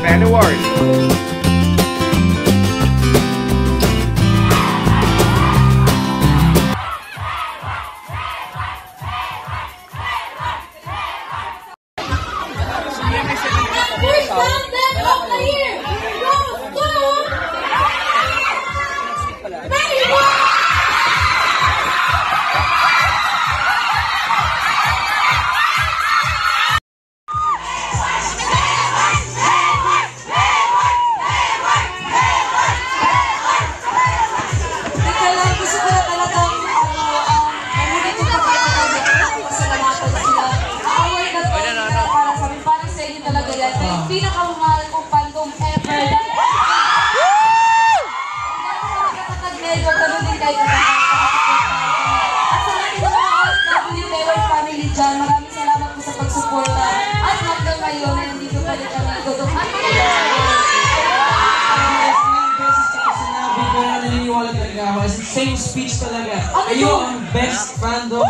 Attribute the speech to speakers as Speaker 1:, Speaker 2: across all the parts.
Speaker 1: any worries.
Speaker 2: Pinakamahal kong fandom ever. Ganun din kayo. At sa lahat ng mga OFW Taylor family dyan, maraming salamat po sa pagsuporta. At hanggang ngayon, nandito pa rin kami tutong.
Speaker 3: Sinabi ko na naniniwala talaga ako. Same speech talaga. Kayo ang best fandom.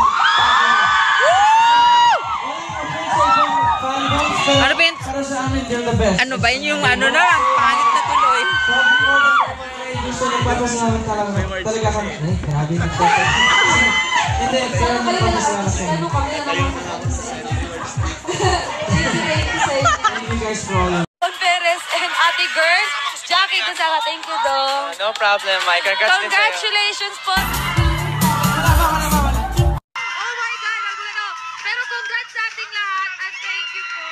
Speaker 4: Ano ba yun?
Speaker 3: Para sa amin, they're the best.
Speaker 4: Ano ba yun yung ano na? Pangit na tuloy.
Speaker 3: Gusto nagpapasalamat talaga kami. Ay, grabe na siya. Hindi, pero nagpapasalamat kami.
Speaker 2: Ano kami na naman sa Thank you guys for all.
Speaker 5: Perez and Ate Girls. Jackie Gonzaga, thank you dong.
Speaker 4: No problem, Mike.
Speaker 5: Congratulations po. Pero congrats sa ating lahat at thank you po.